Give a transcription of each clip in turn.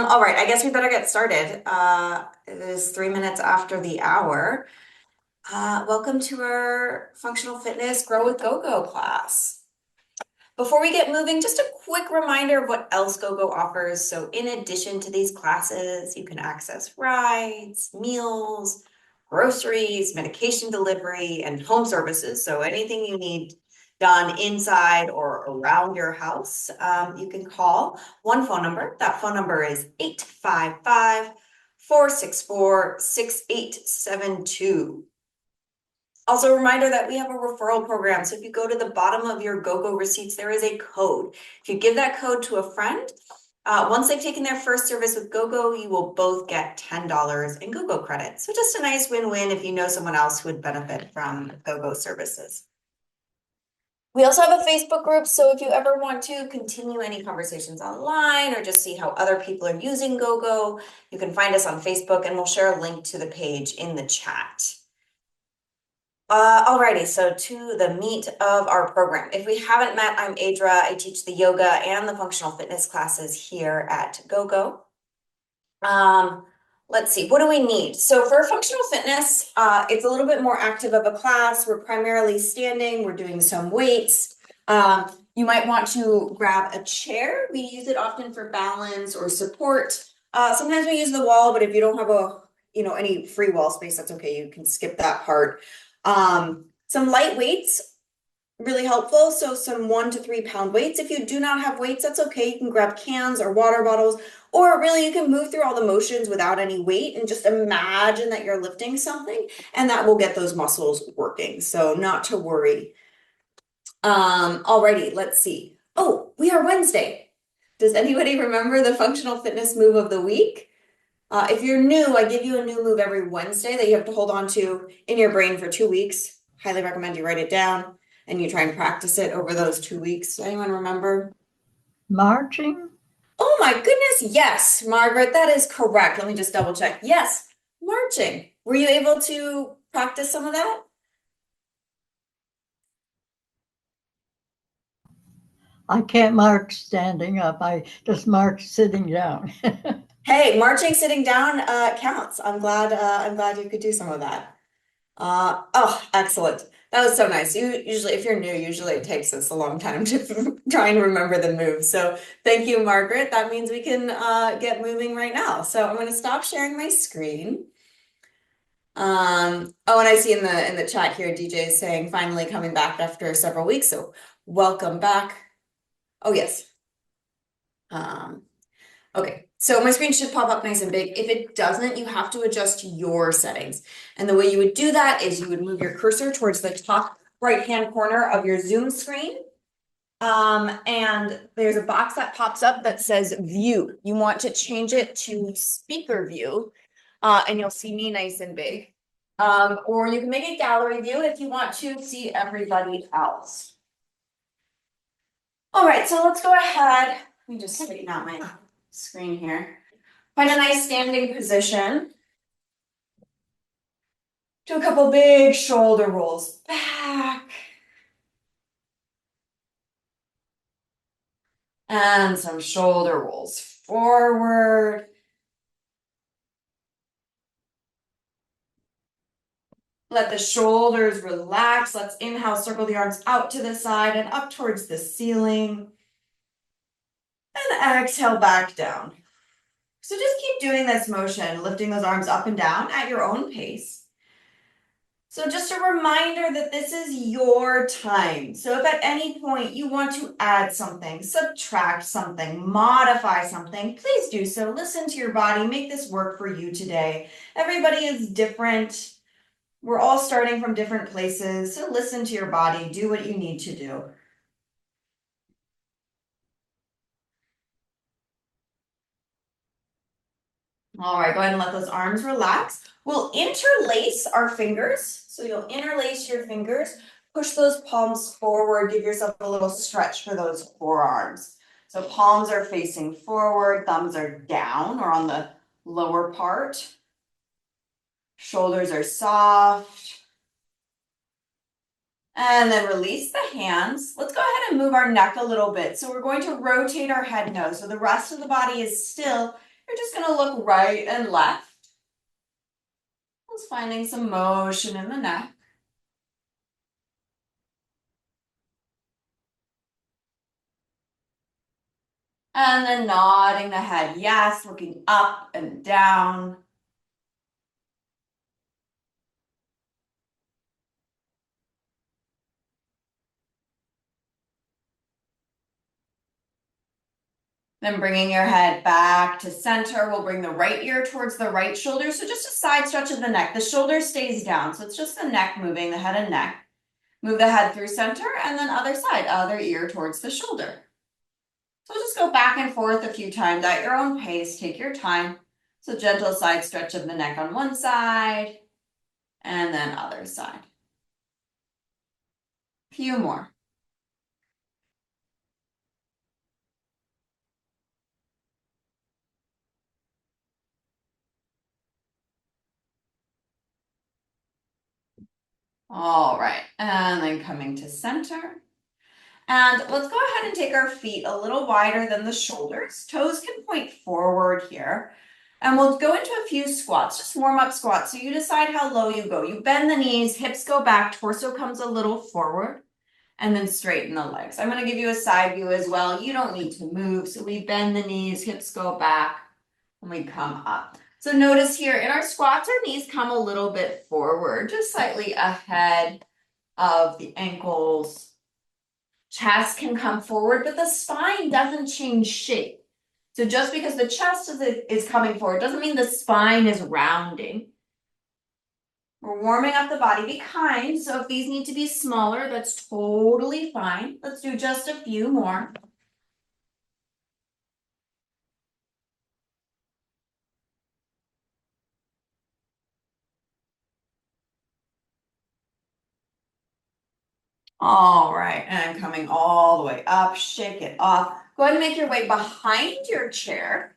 All right, I guess we better get started. It is 3 minutes after the hour. Welcome to our functional fitness Grow with GoGo class. Before we get moving, just a quick reminder of what else GoGo offers. So in addition to these classes, you can access rides, meals, groceries, medication delivery, and home services. So anything you need done inside or around your house, you can call one phone number. That phone number is 855-464-6872. Also, a reminder that we have a referral program. So if you go to the bottom of your GoGo receipts, there is a code. If you give that code to a friend, once they've taken their first service with GoGo, you will both get $10 in GoGo credit. So just a nice win-win if you know someone else who would benefit from GoGo services. We also have a Facebook group, so if you ever want to continue any conversations online or just see how other people are using GoGo, you can find us on Facebook and we'll share a link to the page in the chat. Alrighty, so to the meat of our program. If we haven't met, I'm Adra. I teach the yoga and the functional fitness classes here at GoGo. Let's see, what do we need? So for functional fitness, it's a little bit more active of a class. We're primarily standing, we're doing some weights. You might want to grab a chair. We use it often for balance or support. Sometimes we use the wall, but if you don't have any free wall space, that's okay. You can skip that part. Some light weights, really helpful. So some 1 to 3 pound weights. If you do not have weights, that's okay. You can grab cans or water bottles, or really you can move through all the motions without any weight and just imagine that you're lifting something, and that will get those muscles working. So not to worry. Alrighty, let's see. Oh, we are Wednesday. Does anybody remember the functional fitness move of the week? If you're new, I give you a new move every Wednesday that you have to hold on to in your brain for 2 weeks. Highly recommend you write it down and you try and practice it over those 2 weeks. Anyone remember? Marching? Oh my goodness, yes, Margaret, that is correct. Let me just double check. Yes, marching. Were you able to practice some of that? I can't march standing up. I just march sitting down. Hey, marching sitting down counts. I'm glad you could do some of that. Oh, excellent. That was so nice. Usually, if you're new, usually it takes us a long time to try and remember the move. So thank you, Margaret. That means we can get moving right now. So I'm going to stop sharing my screen. Oh, and I see in the chat here, DJ is saying finally coming back after several weeks. So welcome back. Oh, yes. Okay, so my screen should pop up nice and big. If it doesn't, you have to adjust your settings. And the way you would do that is you would move your cursor towards the top right-hand corner of your Zoom screen. And there's a box that pops up that says view. You want to change it to speaker view, and you'll see me nice and big. Or you can make it gallery view if you want to see everybody else. All right, so let's go ahead. Let me just straighten out my screen here. Find a nice standing position. Do a couple big shoulder rolls back. And some shoulder rolls forward. Let the shoulders relax. Let's inhale, circle the arms out to the side and up towards the ceiling. And exhale back down. So just keep doing this motion, lifting those arms up and down at your own pace. So just a reminder that this is your time. So if at any point you want to add something, subtract something, modify something, please do so. Listen to your body, make this work for you today. Everybody is different. We're all starting from different places. So listen to your body, do what you need to do. All right, go ahead and let those arms relax. We'll interlace our fingers. So you'll interlace your fingers, push those palms forward, give yourself a little stretch for those forearms. So palms are facing forward, thumbs are down or on the lower part. Shoulders are soft. And then release the hands. Let's go ahead and move our neck a little bit. So we're going to rotate our head nose. So the rest of the body is still You're just gonna look right and left. Just finding some motion in the neck. And then nodding the head, yes, looking up and down. Then bringing your head back to center, we'll bring the right ear towards the right shoulder. So just a side stretch of the neck. The shoulder stays down, so it's just the neck moving, the head and neck. Move the head through center and then other side, other ear towards the shoulder. So just go back and forth a few times at your own pace. Take your time. So gentle side stretch of the neck on one side and then other side. Few more. All right, and then coming to center. And let's go ahead and take our feet a little wider than the shoulders. Toes can point forward here. And we'll go into a few squats, just warm up squats. So you decide how low you go. You bend the knees, hips go back, torso comes a little forward, and then straighten the legs. I'm gonna give you a side view as well. You don't need to move. So we bend the knees, hips go back, and we come up. So notice here in our squats, our knees come a little bit forward, just slightly ahead of the ankles. Chest can come forward, but the spine doesn't change shape. So just because the chest is coming forward doesn't mean the spine is rounding. We're warming up the body. Be kind. So if these need to be smaller, that's totally fine. Let's do just a few more. All right, and coming all the way up, shake it off. Go ahead and make your way behind your chair.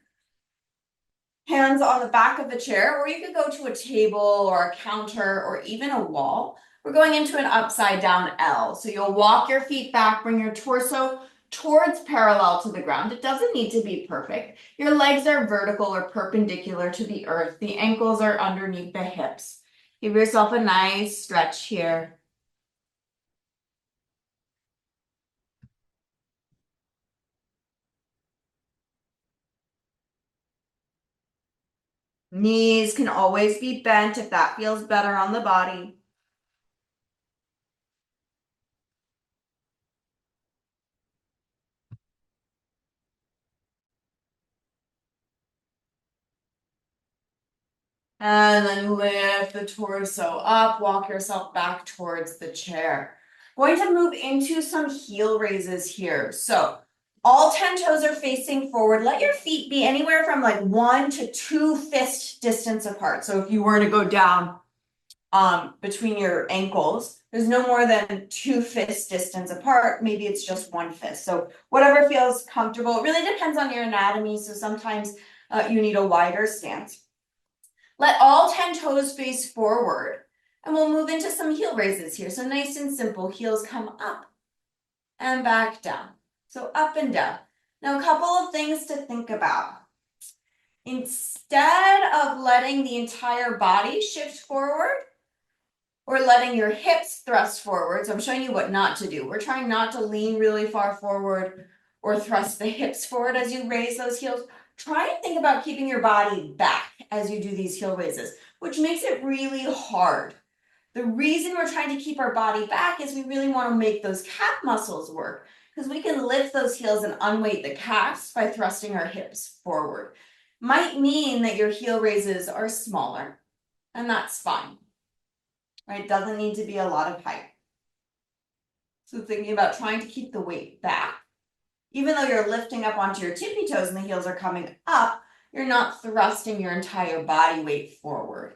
Hands on the back of the chair, or you could go to a table or a counter or even a wall. We're going into an upside down L. So you'll walk your feet back, bring your torso towards parallel to the ground. It doesn't need to be perfect. Your legs are vertical or perpendicular to the earth. The ankles are underneath the hips. Give yourself a nice stretch here. Knees can always be bent if that feels better on the body. And then lift the torso up, walk yourself back towards the chair. Going to move into some heel raises here. So all 10 toes are facing forward. Let your feet be anywhere from like 1 to 2 fist distance apart. So if you were to go down between your ankles, there's no more than 2 fist distance apart. Maybe it's just 1 fist. So whatever feels comfortable. It really depends on your anatomy. So sometimes you need a wider stance. Let all 10 toes face forward, and we'll move into some heel raises here. So nice and simple, heels come up and back down. So up and down. Now a couple of things to think about. Instead of letting the entire body shift forward, or letting your hips thrust forward, so I'm showing you what not to do. We're trying not to lean really far forward or thrust the hips forward as you raise those heels. Try and think about keeping your body back as you do these heel raises, which makes it really hard. The reason we're trying to keep our body back is we really want to make those calf muscles work, because we can lift those heels and unweight the calves by thrusting our hips forward. Might mean that your heel raises are smaller, and that's fine. Right? Doesn't need to be a lot of height. So thinking about trying to keep the weight back. Even though you're lifting up onto your tippy toes and the heels are coming up, you're not thrusting your entire body weight forward.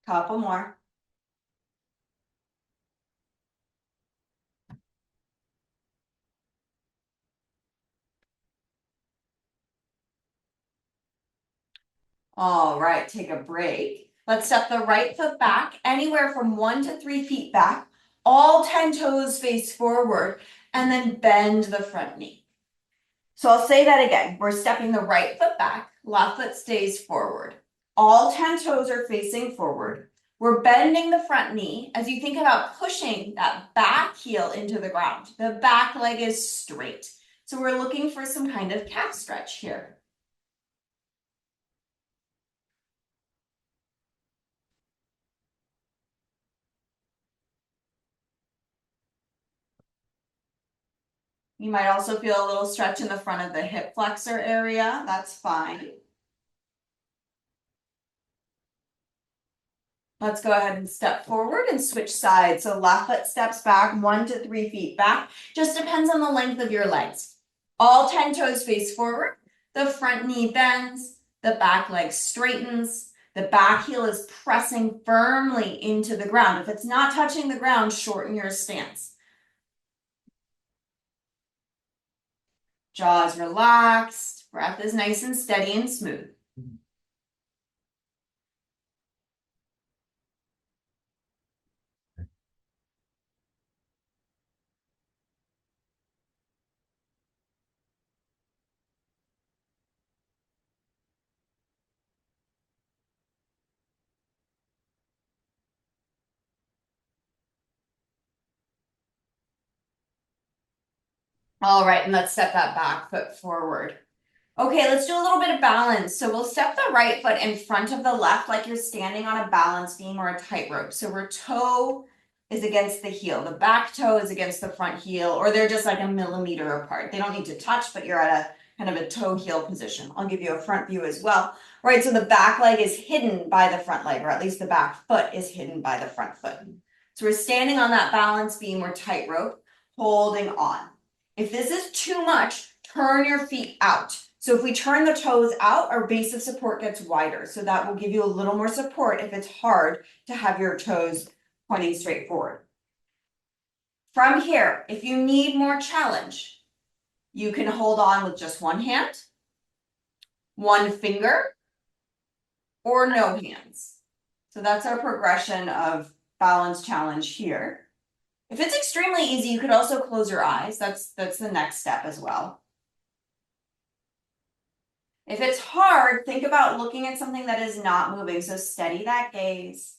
Couple more. All right, take a break. Let's step the right foot back, anywhere from 1 to 3 feet back. all 10 toes face forward, and then bend the front knee. So I'll say that again. We're stepping the right foot back, left foot stays forward. All 10 toes are facing forward. We're bending the front knee as you think about pushing that back heel into the ground. The back leg is straight. So we're looking for some kind of calf stretch here. You might also feel a little stretch in the front of the hip flexor area. That's fine. Let's go ahead and step forward and switch sides. So left foot steps back 1 to 3 feet back. Just depends on the length of your legs. All 10 toes face forward. The front knee bends. The back leg straightens. The back heel is pressing firmly into the ground. If it's not touching the ground, shorten your stance. Jaws relaxed. Breath is nice and steady and smooth. All right, and let's step that back foot forward. Okay, let's do a little bit of balance. So we'll step the right foot in front of the left like you're standing on a balance beam or a tightrope. So our toe is against the heel. The back toe is against the front heel, or they're just like a millimeter apart. They don't need to touch, but you're at a kind of a toe heel position. I'll give you a front view as well. All right, so the back leg is hidden by the front leg, or at least the back foot is hidden by the front foot. So we're standing on that balance beam or tightrope, holding on. If this is too much, turn your feet out. So if we turn the toes out, our base of support gets wider. So that will give you a little more support if it's hard to have your toes pointing straight forward. From here, if you need more challenge, you can hold on with just one hand, one finger, or no hands. So that's our progression of balance challenge here. If it's extremely easy, you could also close your eyes. That's the next step as well. If it's hard, think about looking at something that is not moving. So steady that gaze.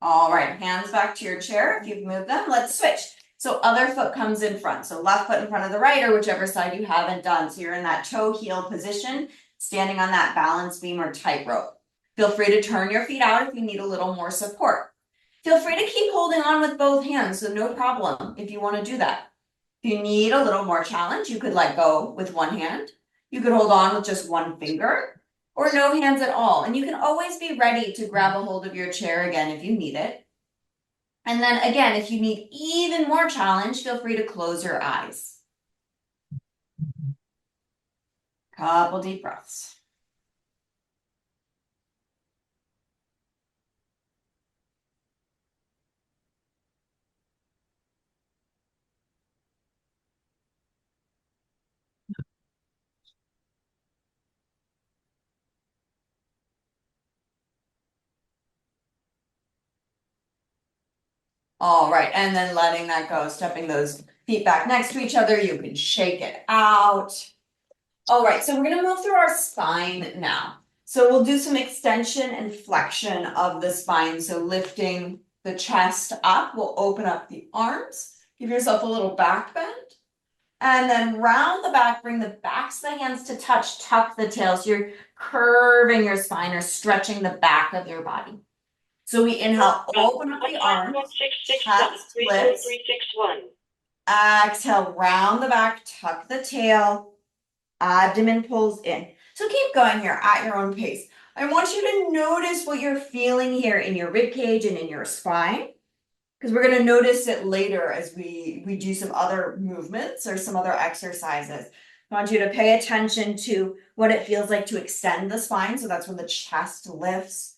All right, hands back to your chair. If you've moved them, let's switch. So other foot comes in front. So left foot in front of the right, or whichever side you haven't done. So you're in that toe heel position, standing on that balance beam or tightrope. Feel free to turn your feet out if you need a little more support. Feel free to keep holding on with both hands, so no problem if you want to do that. If you need a little more challenge, you could let go with one hand. You could hold on with just one finger, or no hands at all. And you can always be ready to grab a hold of your chair again if you need it. And then again, if you need even more challenge, feel free to close your eyes. Couple deep breaths. All right, and then letting that go, stepping those feet back next to each other. You can shake it out. All right, so we're gonna move through our spine now. So we'll do some extension and flexion of the spine. So lifting the chest up, we'll open up the arms, give yourself a little back bend. And then round the back, bring the backs of the hands to touch, tuck the tail. So you're curving your spine or stretching the back of your body. So we inhale, open up the arms, chest lifts. Exhale, round the back, tuck the tail, abdomen pulls in. So keep going here at your own pace. I want you to notice what you're feeling here in your rib cage and in your spine, because we're going to notice it later as we do some other movements or some other exercises. I want you to pay attention to what it feels like to extend the spine. So that's when the chest lifts,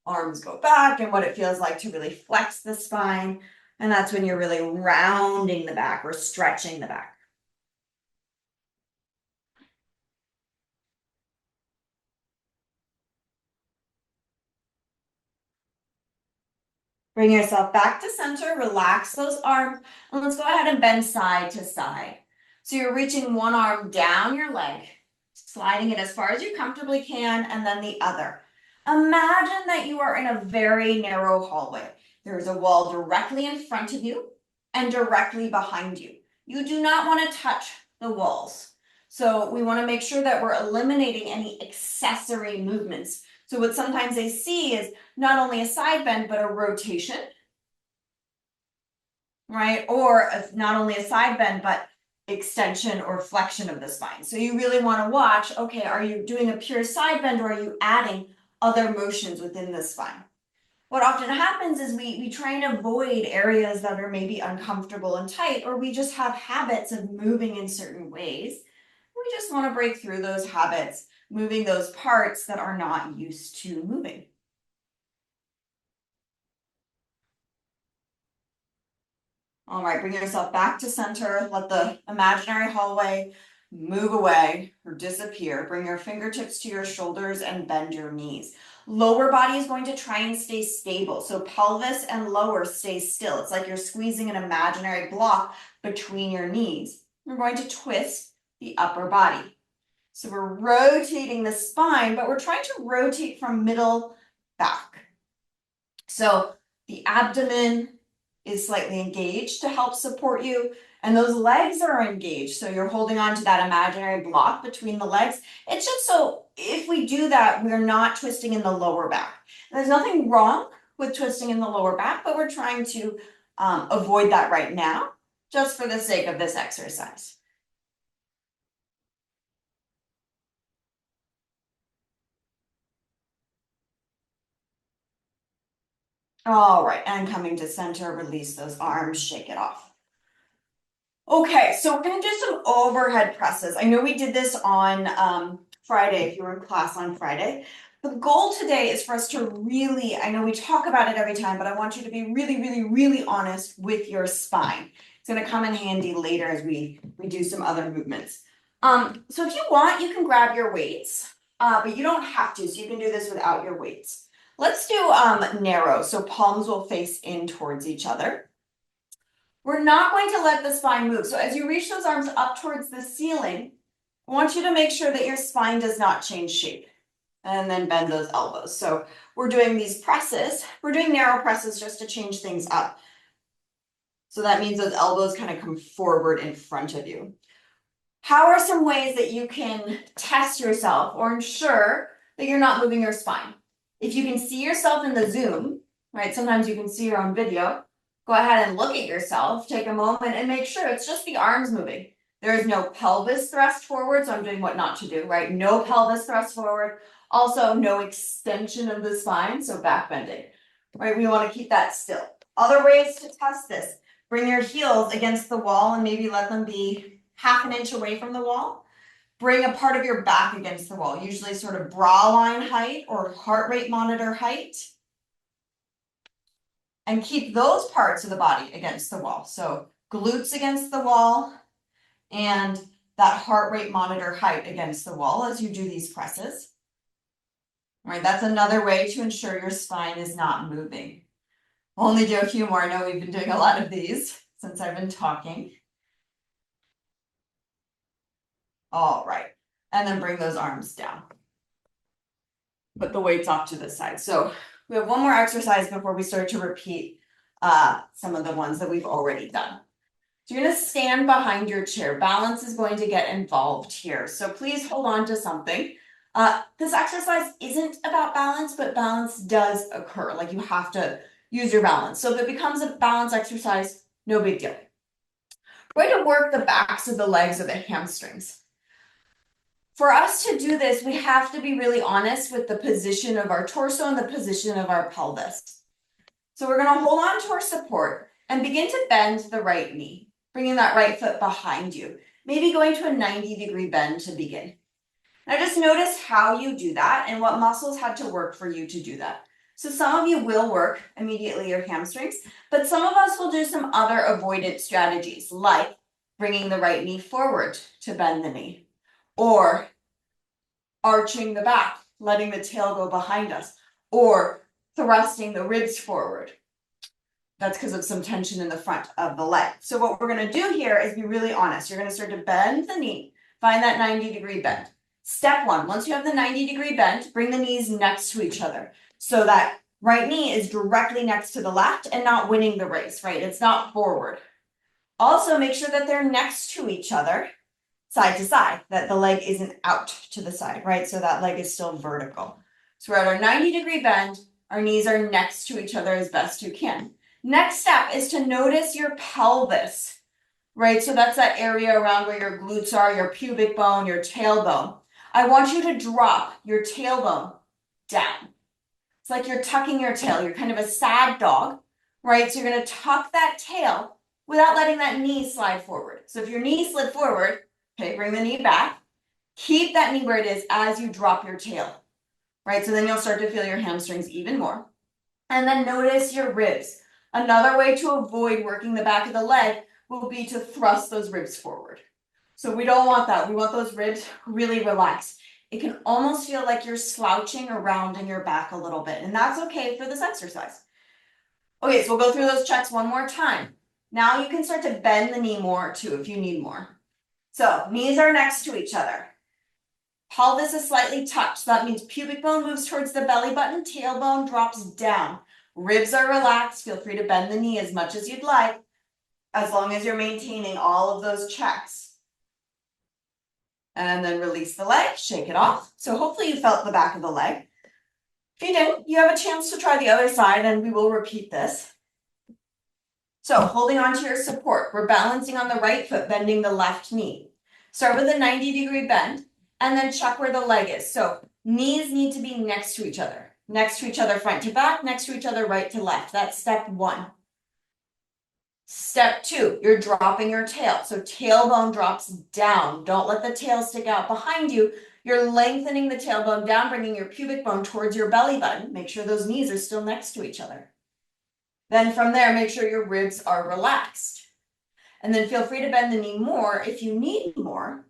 arms go back and what it feels like to really flex the spine. And that's when you're really rounding the back or stretching the back. Bring yourself back to center, relax those arms, and let's go ahead and bend side to side. So you're reaching one arm down your leg, sliding it as far as you comfortably can, and then the other. Imagine that you are in a very narrow hallway. There's a wall directly in front of you and directly behind you. You do not want to touch the walls. So we want to make sure that we're eliminating any accessory movements. So what sometimes they see is not only a side bend, but a rotation, right? Or not only a side bend, but extension or flexion of the spine. So you really want to watch, okay, are you doing a pure side bend or are you adding other motions within the spine? What often happens is we try and avoid areas that are maybe uncomfortable and tight, or we just have habits of moving in certain ways. We just want to break through those habits, moving those parts that are not used to moving. All right, bring yourself back to center. Let the imaginary hallway move away or disappear. Bring your fingertips to your shoulders and bend your knees. Lower body is going to try and stay stable. So pelvis and lower stay still. It's like you're squeezing an imaginary block between your knees. We're going to twist the upper body. So we're rotating the spine, but we're trying to rotate from middle back. So the abdomen is slightly engaged to help support you, and those legs are engaged. So you're holding on to that imaginary block between the legs. It's just so if we do that, we're not twisting in the lower back. There's nothing wrong with twisting in the lower back, but we're trying to avoid that right now, just for the sake of this exercise. All right, and coming to center, release those arms, shake it off. Okay, so we're gonna do some overhead presses. I know we did this on Friday, if you were in class on Friday. The goal today is for us to really, I know we talk about it every time, but I want you to be really, really, really honest with your spine. It's gonna come in handy later as we do some other movements. So if you want, you can grab your weights, but you don't have to, so you can do this without your weights. Let's do narrow, so palms will face in towards each other. We're not going to let the spine move. So as you reach those arms up towards the ceiling, I want you to make sure that your spine does not change shape. And then bend those elbows. So we're doing these presses. We're doing narrow presses just to change things up. So that means those elbows kind of come forward in front of you. How are some ways that you can test yourself or ensure that you're not moving your spine? If you can see yourself in the Zoom, right? Sometimes you can see your own video. Go ahead and look at yourself, take a moment and make sure it's just the arms moving. There is no pelvis thrust forward, so I'm doing what not to do, right? No pelvis thrust forward. Also, no extension of the spine, so back bending, right? We want to keep that still. Other ways to test this. Bring your heels against the wall and maybe let them be half an inch away from the wall. Bring a part of your back against the wall, usually sort of bra line height or heart rate monitor height. And keep those parts of the body against the wall. So glutes against the wall and that heart rate monitor height against the wall as you do these presses. All right, that's another way to ensure your spine is not moving. Only Joe Humor, I know we've been doing a lot of these since I've been talking. All right, and then bring those arms down. Put the weights off to the side. So we have one more exercise before we start to repeat some of the ones that we've already done. So you're gonna stand behind your chair. Balance is going to get involved here. So please hold on to something. This exercise isn't about balance, but balance does occur. Like you have to use your balance. So if it becomes a balance exercise, no big deal. We're going to work the backs of the legs or the hamstrings. For us to do this, we have to be really honest with the position of our torso and the position of our pelvis. So we're going to hold on to our support and begin to bend the right knee, bringing that right foot behind you, maybe going to a 90-degree bend to begin. Now just notice how you do that and what muscles had to work for you to do that. So some of you will work immediately your hamstrings, but some of us will do some other avoidance strategies, like bringing the right knee forward to bend the knee, or arching the back, letting the tail go behind us, or thrusting the ribs forward. That's because of some tension in the front of the leg. So what we're going to do here is be really honest. You're going to start to bend the knee, find that 90-degree bend. Step one, once you have the 90-degree bend, bring the knees next to each other so that right knee is directly next to the left and not winning the race, right? It's not forward. Also, make sure that they're next to each other, side to side, that the leg isn't out to the side, right? So that leg is still vertical. So we're at our 90-degree bend. Our knees are next to each other as best you can. Next step is to notice your pelvis, right? So that's that area around where your glutes are, your pubic bone, your tailbone. I want you to drop your tailbone down. It's like you're tucking your tail. You're kind of a sad dog, right? So you're going to tuck that tail without letting that knee slide forward. So if your knee slid forward, okay, bring the knee back. Keep that knee where it is as you drop your tail, right? So then you'll start to feel your hamstrings even more. And then notice your ribs. Another way to avoid working the back of the leg will be to thrust those ribs forward. So we don't want that. We want those ribs really relaxed. It can almost feel like you're slouching around in your back a little bit, and that's okay for this exercise. Okay, so we'll go through those checks one more time. Now you can start to bend the knee more too if you need more. So knees are next to each other. Pelvis is slightly tucked, so that means pubic bone moves towards the belly button, tailbone drops down. Ribs are relaxed. Feel free to bend the knee as much as you'd like, as long as you're maintaining all of those checks. And then release the leg, shake it off. So hopefully you felt the back of the leg. If you didn't, you have a chance to try the other side, and we will repeat this. So holding on to your support, we're balancing on the right foot, bending the left knee. Start with a 90-degree bend, and then check where the leg is. So knees need to be next to each other front to back, next to each other right to left. That's step one. Step two, you're dropping your tail. So tailbone drops down. Don't let the tail stick out behind you. You're lengthening the tailbone down, bringing your pubic bone towards your belly button. Make sure those knees are still next to each other. Then from there, make sure your ribs are relaxed. And then feel free to bend the knee more if you need more.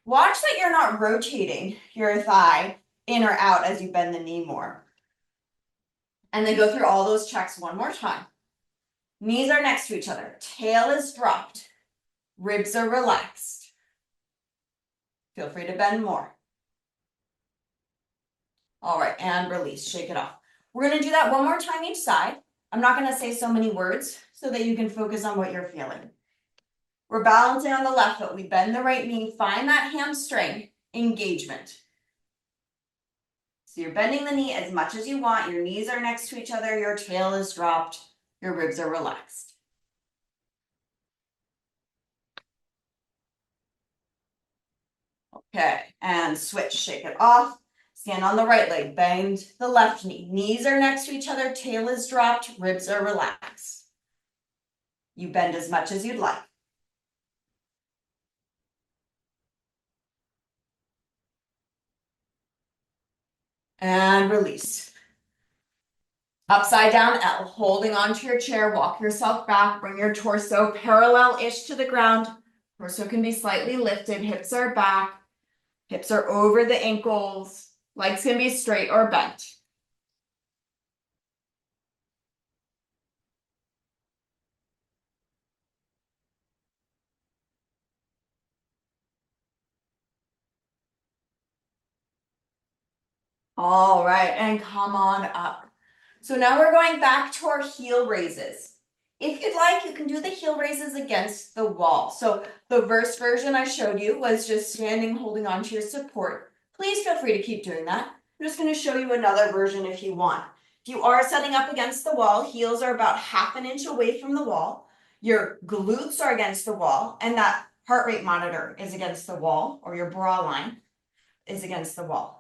Watch that you're not rotating your thigh in or out as you bend the knee more. And then go through all those checks one more time. Knees are next to each other. Tail is dropped. Ribs are relaxed. Feel free to bend more. All right, and release. Shake it off. We're going to do that one more time each side. I'm not going to say so many words so that you can focus on what you're feeling. We're balancing on the left foot. We bend the right knee. Find that hamstring engagement. So you're bending the knee as much as you want. Your knees are next to each other. Your tail is dropped. Your ribs are relaxed. Okay, and switch, shake it off. Stand on the right leg, bend the left knee. Knees are next to each other, tail is dropped, ribs are relaxed. You bend as much as you'd like. And release. Upside down L, holding onto your chair, walk yourself back, bring your torso parallel-ish to the ground. Torso can be slightly lifted, hips are back, hips are over the ankles, legs can be straight or bent. All right, and come on up. So now we're going back to our heel raises. If you'd like, you can do the heel raises against the wall. So the first version I showed you was just standing, holding on to your support. Please feel free to keep doing that. I'm just going to show you another version if you want. If you are setting up against the wall, heels are about 1/2 inch away from the wall. Your glutes are against the wall, and that heart rate monitor is against the wall, or your bra line is against the wall.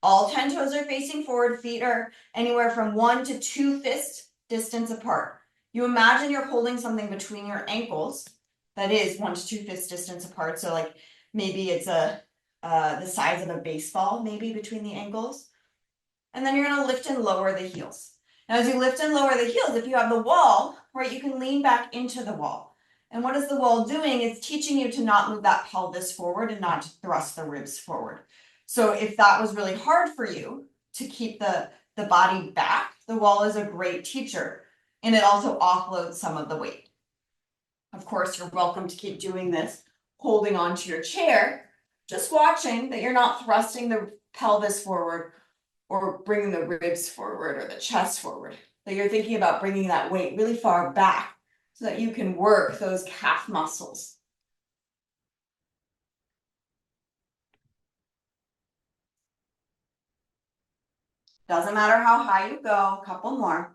All 10 toes are facing forward, feet are anywhere from 1 to 2 fist distance apart. You imagine you're holding something between your ankles that is 1 to 2 fist distance apart. So like maybe it's the size of a baseball, maybe between the ankles. and then you're gonna lift and lower the heels. Now, as you lift and lower the heels, if you have the wall, right, you can lean back into the wall. And what is the wall doing? It's teaching you to not move that pelvis forward and not to thrust the ribs forward. So if that was really hard for you to keep the body back, the wall is a great teacher. And it also offloads some of the weight. Of course, you're welcome to keep doing this, holding onto your chair, just watching that you're not thrusting the pelvis forward or bringing the ribs forward or the chest forward. That you're thinking about bringing that weight really far back so that you can work those calf muscles. Doesn't matter how high you go, a couple more.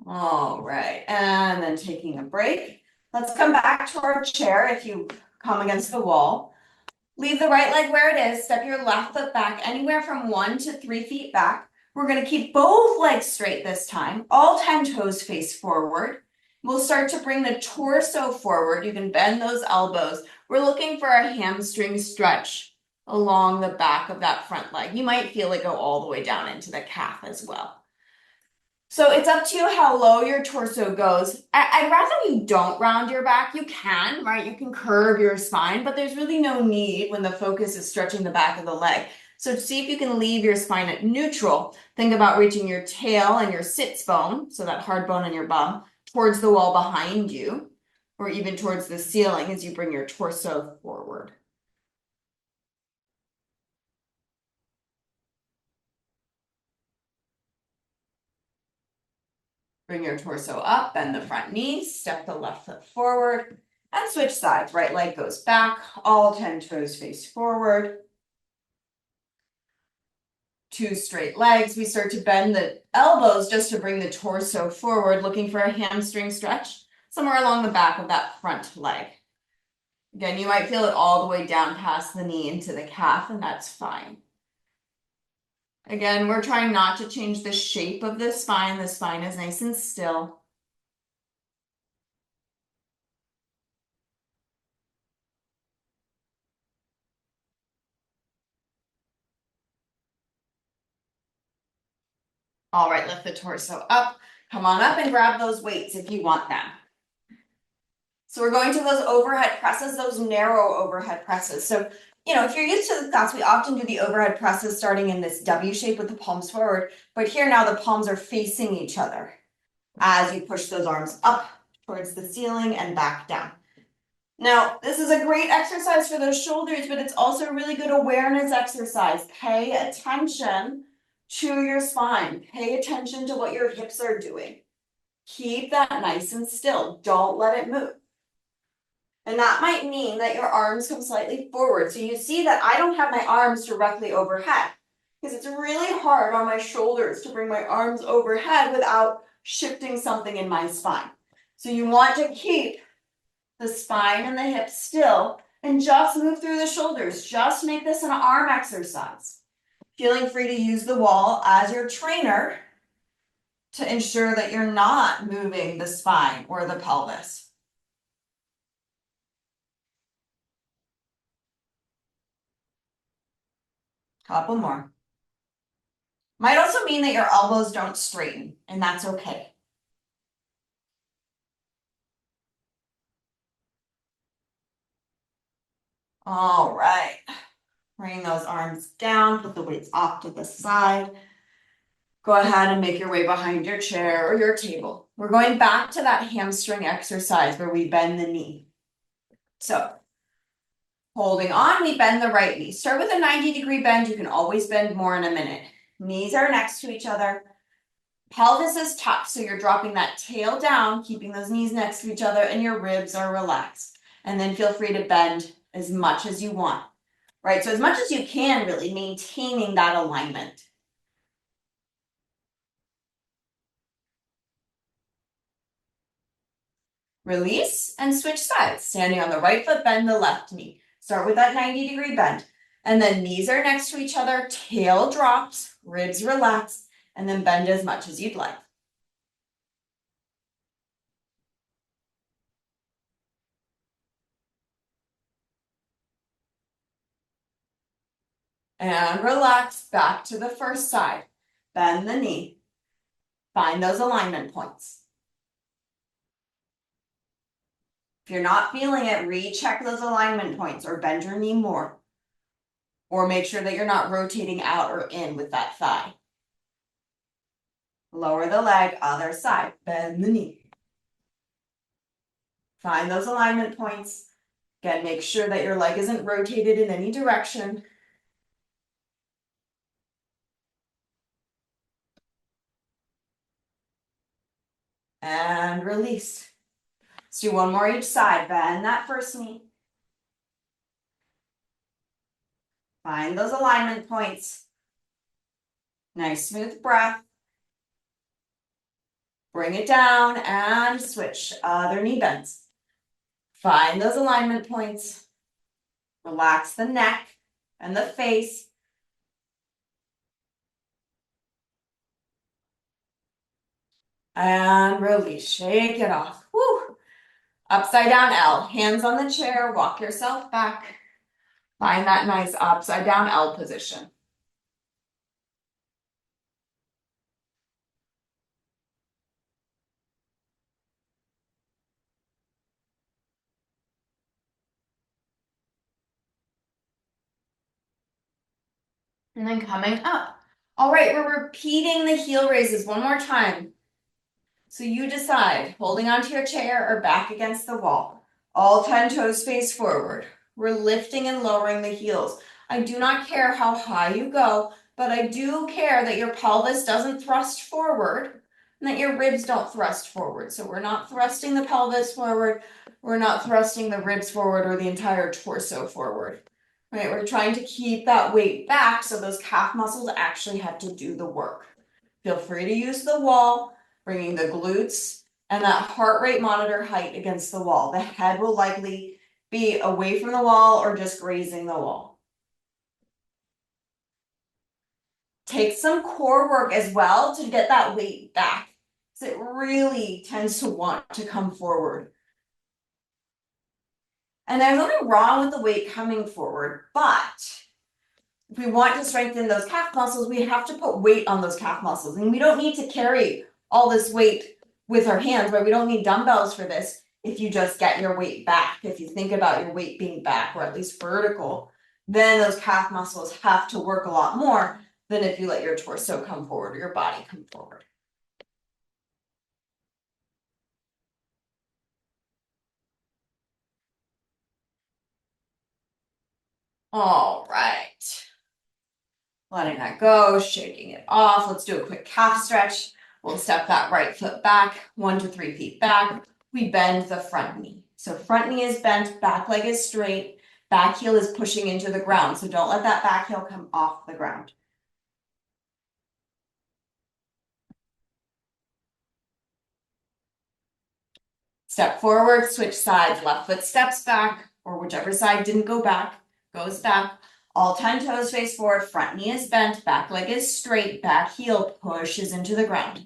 All right, and then taking a break. Let's come back to our chair if you come against the wall. Leave the right leg where it is, step your left foot back anywhere from 1 to 3 feet back. We're gonna keep both legs straight this time, all 10 toes face forward. We'll start to bring the torso forward. You can bend those elbows. We're looking for a hamstring stretch along the back of that front leg. You might feel it go all the way down into the calf as well. So it's up to you how low your torso goes. I'd rather you don't round your back. You can, right? You can curve your spine, but there's really no need when the focus is stretching the back of the leg. So see if you can leave your spine at neutral. Think about reaching your tail and your sits bone, so that hard bone in your bum, towards the wall behind you, or even towards the ceiling as you bring your torso forward. Bring your torso up, bend the front knee, step the left foot forward, and switch sides. Right leg goes back, all 10 toes face forward. 2 straight legs. We start to bend the elbows just to bring the torso forward, looking for a hamstring stretch somewhere along the back of that front leg. Again, you might feel it all the way down past the knee into the calf, and that's fine. Again, we're trying not to change the shape of the spine. The spine is nice and still. All right, lift the torso up. Come on up and grab those weights if you want them. So we're going to those overhead presses, those narrow overhead presses. So, if you're used to the class, we often do the overhead presses starting in this W shape with the palms forward. But here now the palms are facing each other as you push those arms up towards the ceiling and back down. Now, this is a great exercise for those shoulders, but it's also a really good awareness exercise. Pay attention to your spine. Pay attention to what your hips are doing. Keep that nice and still. Don't let it move. And that might mean that your arms come slightly forward. So you see that I don't have my arms directly overhead because it's really hard on my shoulders to bring my arms overhead without shifting something in my spine. So you want to keep the spine and the hips still and just move through the shoulders. Just make this an arm exercise. Feeling free to use the wall as your trainer to ensure that you're not moving the spine or the pelvis. Couple more. Might also mean that your elbows don't straighten, and that's okay. All right. Bring those arms down, put the weights off to the side. Go ahead and make your way behind your chair or your table. We're going back to that hamstring exercise where we bend the knee. So, holding on, we bend the right knee. Start with a 90-degree bend. You can always bend more in a minute. Knees are next to each other. Pelvis is tucked, so you're dropping that tail down, keeping those knees next to each other, and your ribs are relaxed. And then feel free to bend as much as you want, right? So as much as you can, really maintaining that alignment. Release and switch sides. Standing on the right foot, bend the left knee. Start with that 90-degree bend. And then knees are next to each other, tail drops, ribs relax, and then bend as much as you'd like. And relax back to the first side. Bend the knee. Find those alignment points. If you're not feeling it, recheck those alignment points or bend your knee more. Or make sure that you're not rotating out or in with that thigh. Lower the leg, other side, bend the knee. Find those alignment points. Again, make sure that your leg isn't rotated in any direction. And release. Let's do one more each side. Bend that first knee. Find those alignment points. Nice smooth breath. Bring it down and switch. Other knee bends. Find those alignment points. Relax the neck and the face. And release. Shake it off. Woo. Upside down L. Hands on the chair. Walk yourself back. Find that nice upside down L position. And then coming up. All right, we're repeating the heel raises one more time. So you decide, holding onto your chair or back against the wall. All 10 toes face forward. We're lifting and lowering the heels. I do not care how high you go, but I do care that your pelvis doesn't thrust forward and that your ribs don't thrust forward. So we're not thrusting the pelvis forward. We're not thrusting the ribs forward or the entire torso forward. Right? We're trying to keep that weight back so those calf muscles actually have to do the work. Feel free to use the wall, bringing the glutes and that heart rate monitor height against the wall. The head will likely be away from the wall or just grazing the wall. Take some core work as well to get that weight back, because it really tends to want to come forward. And there's nothing wrong with the weight coming forward, but if we want to strengthen those calf muscles, we have to put weight on those calf muscles. And we don't need to carry all this weight with our hands, right? We don't need dumbbells for this. If you just get your weight back, if you think about your weight being back or at least vertical, then those calf muscles have to work a lot more than if you let your torso come forward or your body come forward. All right. Letting that go, shaking it off. Let's do a quick calf stretch. We'll step that right foot back, 1 to 3 feet back. We bend the front knee. So front knee is bent, back leg is straight, back heel is pushing into the ground. So don't let that back heel come off the ground. Step forward, switch sides, left foot steps back, or whichever side didn't go back, goes back. All 10 toes face forward, front knee is bent, back leg is straight, back heel pushes into the ground.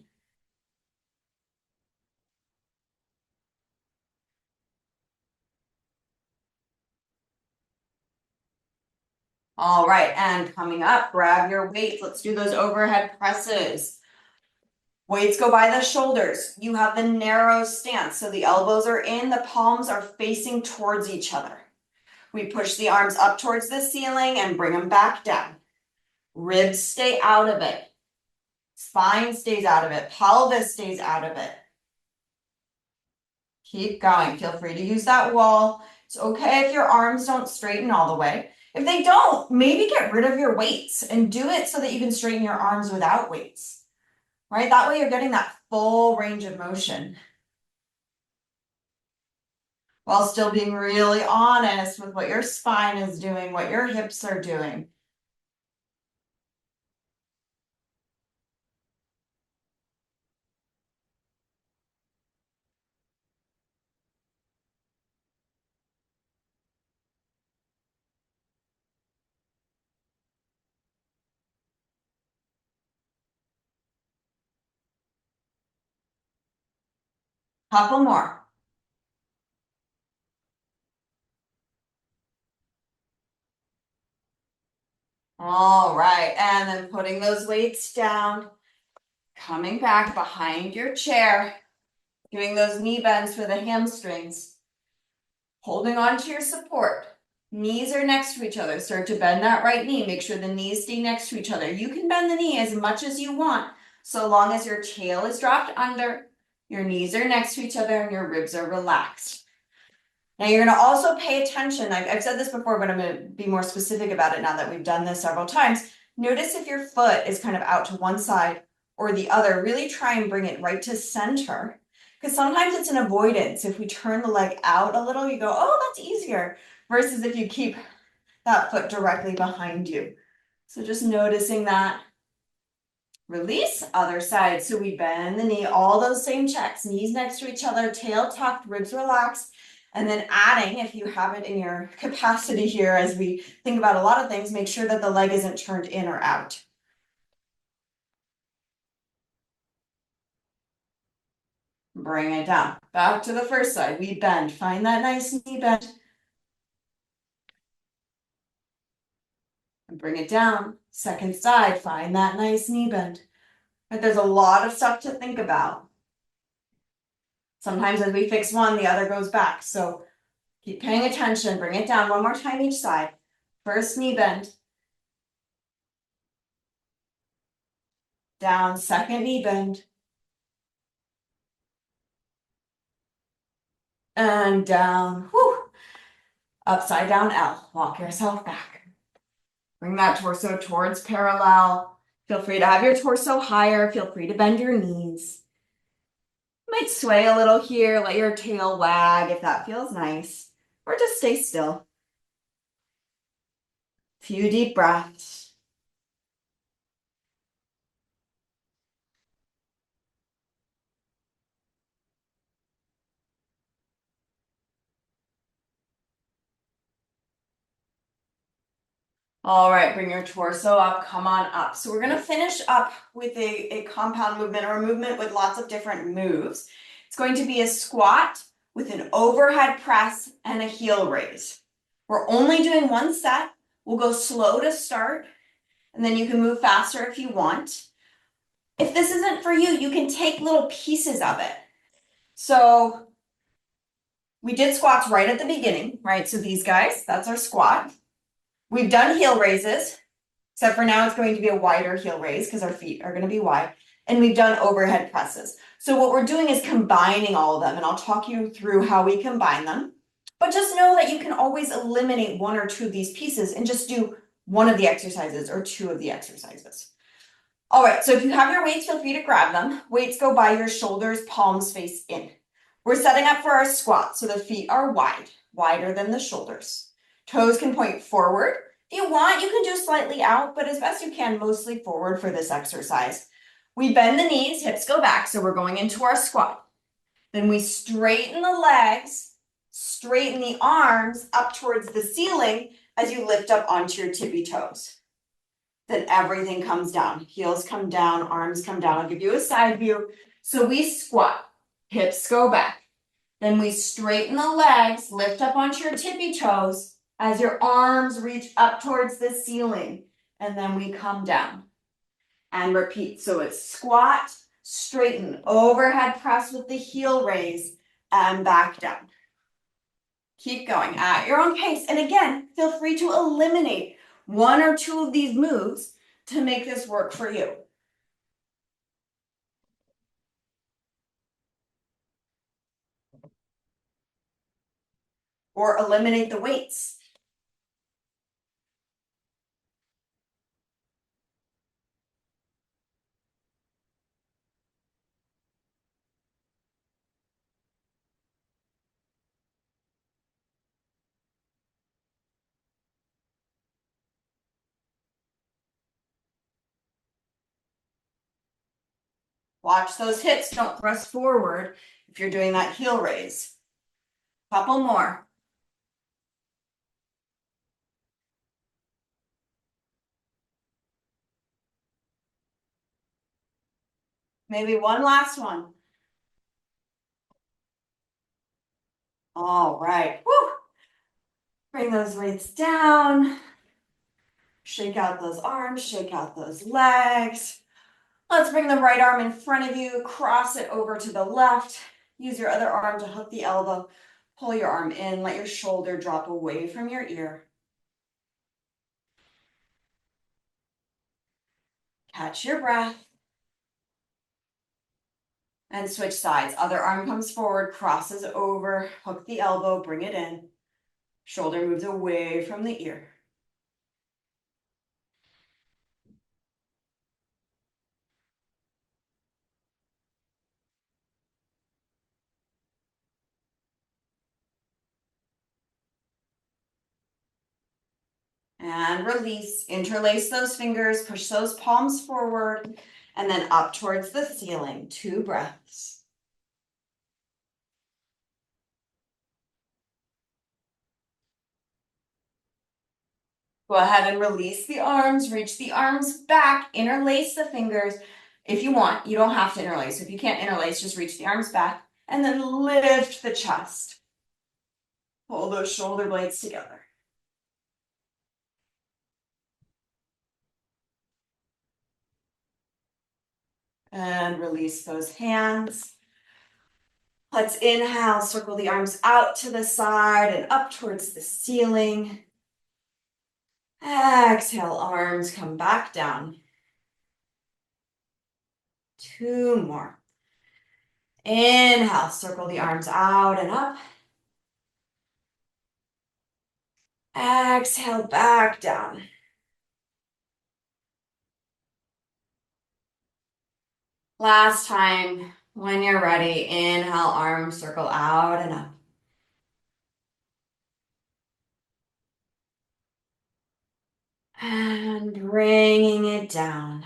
All right, and coming up, grab your weights. Let's do those overhead presses. Weights go by the shoulders. You have the narrow stance, so the elbows are in, the palms are facing towards each other. We push the arms up towards the ceiling and bring them back down. Ribs stay out of it. Spine stays out of it. Pelvis stays out of it. Keep going. Feel free to use that wall. It's okay if your arms don't straighten all the way. If they don't, maybe get rid of your weights and do it so that you can straighten your arms without weights, right? That way you're getting that full range of motion while still being really honest with what your spine is doing, what your hips are doing. Couple more. All right, and then putting those weights down, coming back behind your chair, doing those knee bends for the hamstrings, holding on to your support. Knees are next to each other. Start to bend that right knee. Make sure the knees stay next to each other. You can bend the knee as much as you want, so long as your tail is dropped under, your knees are next to each other, and your ribs are relaxed. Now you're going to also pay attention. I've said this before, but I'm going to be more specific about it now that we've done this several times. Notice if your foot is kind of out to one side or the other. Really try and bring it right to center, because sometimes it's an avoidance. If we turn the leg out a little, you go, oh, that's easier, versus if you keep that foot directly behind you. So just noticing that. Release, other side. So we bend the knee, all those same checks, knees next to each other, tail tucked, ribs relaxed. And then adding, if you have it in your capacity here, as we think about a lot of things, make sure that the leg isn't turned in or out. Bring it down. Back to the first side. We bend. Find that nice knee bend. And bring it down. Second side. Find that nice knee bend. But there's a lot of stuff to think about. Sometimes as we fix one, the other goes back. So keep paying attention. Bring it down one more time each side. First knee bend. Down, second knee bend. And down. Whew. Upside down L. Walk yourself back. Bring that torso towards parallel. Feel free to have your torso higher. Feel free to bend your knees. You might sway a little here. Let your tail wag if that feels nice. Or just stay still. Few deep breaths. All right, bring your torso up, come on up. So we're gonna finish up with a compound movement, or a movement with lots of different moves. It's going to be a squat with an overhead press and a heel raise. We're only doing one set. We'll go slow to start, and then you can move faster if you want. If this isn't for you, you can take little pieces of it. So we did squats right at the beginning, right? So these guys, that's our squat. We've done heel raises. Except for now, it's going to be a wider heel raise because our feet are going to be wide. And we've done overhead presses. So what we're doing is combining all of them. And I'll talk you through how we combine them. But just know that you can always eliminate one or two of these pieces and just do one of the exercises or two of the exercises. All right, so if you have your weights, feel free to grab them. Weights go by your shoulders, palms face in. We're setting up for our squat. So the feet are wide, wider than the shoulders. Toes can point forward. If you want, you can do slightly out, but as best you can, mostly forward for this exercise. We bend the knees, hips go back, so we're going into our squat. Then we straighten the legs, straighten the arms up towards the ceiling as you lift up onto your tippy toes. Then everything comes down. Heels come down, arms come down. I'll give you a side view. So we squat, hips go back. Then we straighten the legs, lift up onto your tippy toes as your arms reach up towards the ceiling. And then we come down and repeat. So it's squat, straighten, overhead press with the heel raise, and back down. Keep going at your own pace. And again, feel free to eliminate one or two of these moves to make this work for you. Or eliminate the weights. Watch those hips, don't thrust forward if you're doing that heel raise. Couple more. Maybe one last one. All right. Woo. Bring those weights down. Shake out those arms, shake out those legs. Let's bring the right arm in front of you, cross it over to the left. Use your other arm to hook the elbow. Pull your arm in, let your shoulder drop away from your ear. Catch your breath. And switch sides. Other arm comes forward, crosses over, hook the elbow, bring it in. Shoulder moves away from the ear. And release, interlace those fingers, push those palms forward, and then up towards the ceiling. 2 breaths. Go ahead and release the arms, reach the arms back, interlace the fingers. If you want, you don't have to interlace. If you can't interlace, just reach the arms back and then lift the chest. Pull those shoulder blades together. And release those hands. Let's inhale, circle the arms out to the side and up towards the ceiling. Exhale, arms come back down. 2 more. Inhale, circle the arms out and up. Exhale, back down. Last time, when you're ready, inhale, arms circle out and up. And bringing it down.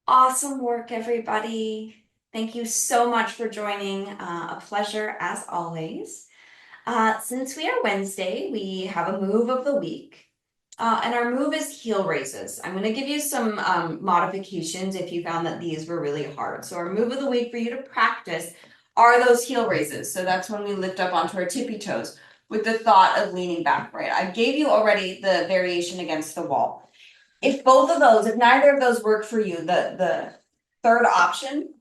Awesome work, everybody. Thank you so much for joining. A pleasure as always. Since we are Wednesday, we have a move of the week. And our move is heel raises. I'm going to give you some modifications if you found that these were really hard. So our move of the week for you to practice are those heel raises. So that's when we lift up onto our tippy toes with the thought of leaning back, right? I gave you already the variation against the wall. If both of those, if neither of those work for you, the third option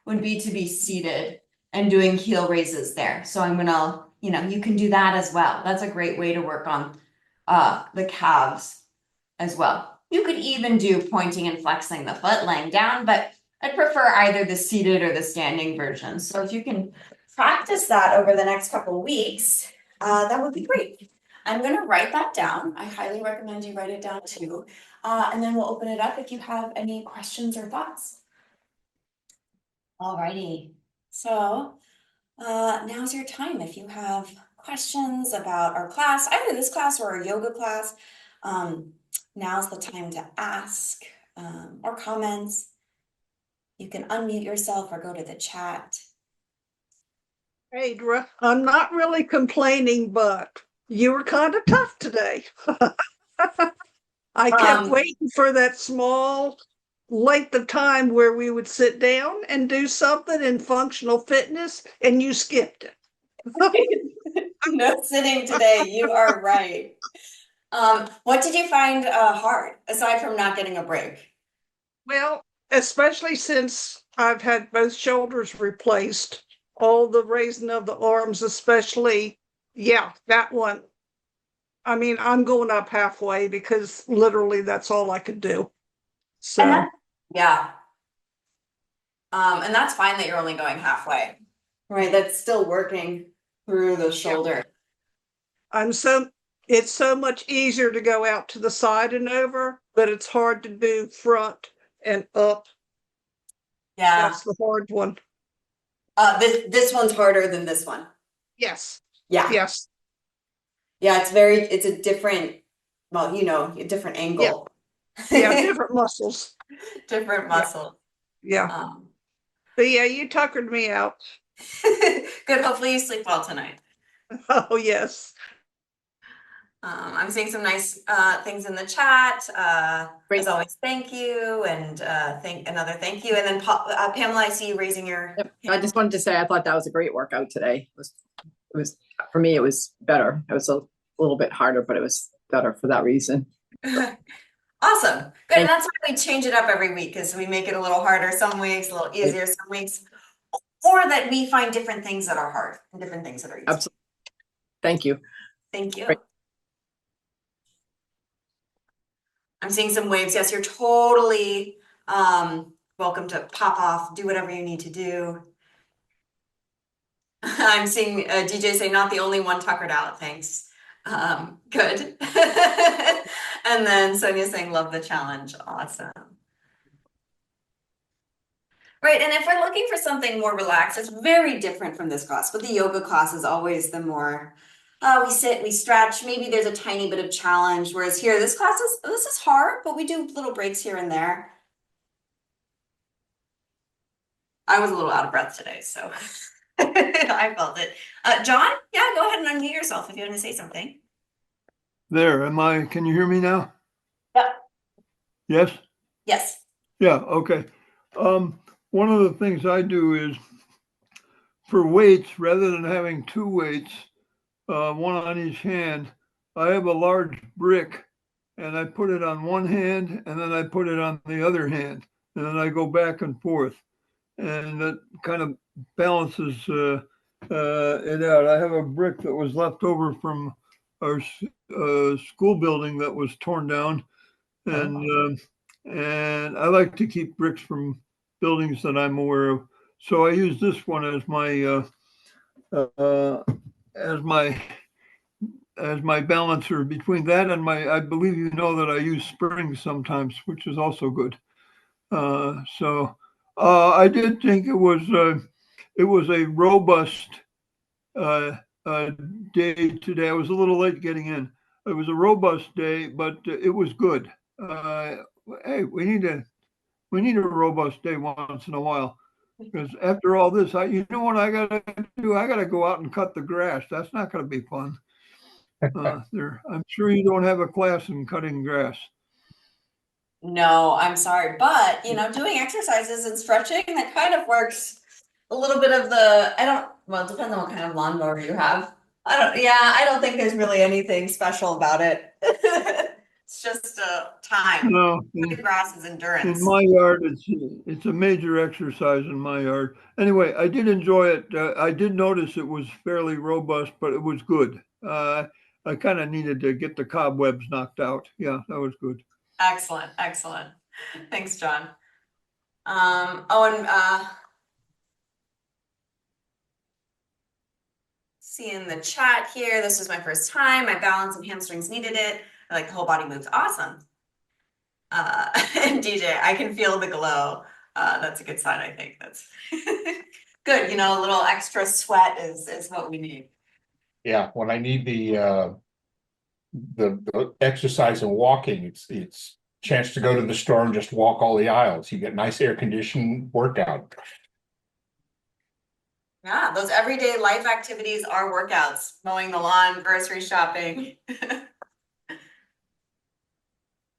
would be to be seated and doing heel raises there. So I'm gonna, you can do that as well. That's a great way to work on the calves as well. You could even do pointing and flexing the foot laying down, but I'd prefer either the seated or the standing version. So if you can practice that over the next couple of weeks, that would be great. I'm going to write that down. I highly recommend you write it down too. And then we'll open it up if you have any questions or thoughts. Alrighty. So now's your time. If you have questions about our class, either this class or our yoga class, now's the time to ask or comments. You can unmute yourself or go to the chat. Adra, I'm not really complaining, but you were kind of tough today. I kept waiting for that small length of time where we would sit down and do something in functional fitness, and you skipped it. No sitting today. You are right. What did you find hard aside from not getting a break? Well, especially since I've had both shoulders replaced, all the raising of the arms, especially, that one. I mean, I'm going up halfway because literally that's all I could do. So, yeah. And that's fine that you're only going halfway, right? That's still working through the shoulder. it's so much easier to go out to the side and over, but it's hard to do front and up. Yeah. That's the hard one. This one's harder than this one. Yes. Yeah. Yes. Yeah, it's a different, well, a different angle. Yeah, different muscles. Different muscle. Yeah. But yeah, you tuckered me out. Good. Hopefully you sleep well tonight. Oh, yes. I'm seeing some nice things in the chat. Great. As always, thank you, and thank you. And then Pamela, I see you raising your Yep. I just wanted to say I thought that was a great workout today. It was for me. It was better. It was a little bit harder, but it was better for that reason. Awesome. Good. And that's why we change it up every week, because we make it a little harder some weeks, a little easier some weeks, or that we find different things that are hard and different things that are easy. Absolutely. Thank you. Thank you. Great. I'm seeing some waves. Yes, you're totally welcome to pop off, do whatever you need to do. I'm seeing DJ say, not the only one tuckered out, thanks. Good. And then Sonia saying, love the challenge. Awesome. Right, and if we're looking for something more relaxed, it's very different from this class, but the yoga class is always the more, we sit, we stretch, maybe there's a tiny bit of challenge, whereas here, this is hard, but we do little breaks here and there. I was a little out of breath today, so I felt it. John, yeah, go ahead and unmute yourself if you want to say something. There, can you hear me now? Yep. Yes? Yes. Yeah, okay. One of the things I do is for weights, rather than having two weights, one on each hand, I have a large brick and I put it on one hand and then I put it on the other hand. And then I go back and forth. And that kind of balances it out. I have a brick that was left over from our school building that was torn down. And I like to keep bricks from buildings that I'm aware of. So I use this one as my balancer between that and I believe you know that I use springs sometimes, which is also good. I did think it was a robust day today. I was a little late getting in. It was a robust day, but it was good. Hey, we need a robust day once in a while, because after all this, you know what I gotta do? I gotta go out and cut the grass. That's not gonna be fun. I'm sure you don't have a class in cutting grass. No, I'm sorry, but doing exercises and stretching, that kind of works. A little bit of well, it depends on what kind of lawnmower you have. I don't think there's really anything special about it. It's just time. No, The grass is endurance. in my yard, it's a major exercise in my yard. Anyway, I did enjoy it. I did notice it was fairly robust, but it was good. I kind of needed to get the cobwebs knocked out. Yeah, that was good. Excellent, excellent. Thanks, John. See in the chat here, this was my first time. My balance and hamstrings needed it. I like the whole body moves. Awesome. And DJ, I can feel the glow. That's a good sign, I think. That's good. A little extra sweat is what we need. Yeah, when I need the exercise and walking, it's chance to go to the store and just walk all the aisles. You get nice air conditioned workout. Yeah, those everyday life activities are workouts. Mowing the lawn, grocery shopping.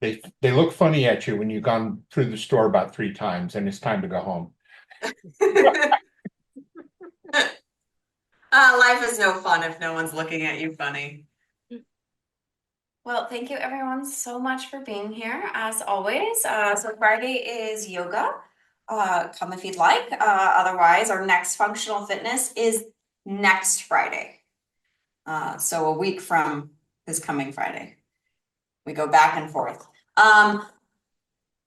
They look funny at you when you've gone through the store about 3 times and it's time to go home. Life is no fun if no one's looking at you funny. Well, thank you everyone so much for being here, as always. So Friday is yoga. Come if you'd like. Otherwise, our next functional fitness is next Friday. So a week from this coming Friday. We go back and forth.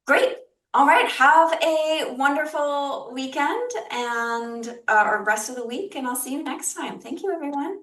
Great. All right. Have a wonderful weekend and or rest of the week, and I'll see you next time. Thank you, everyone.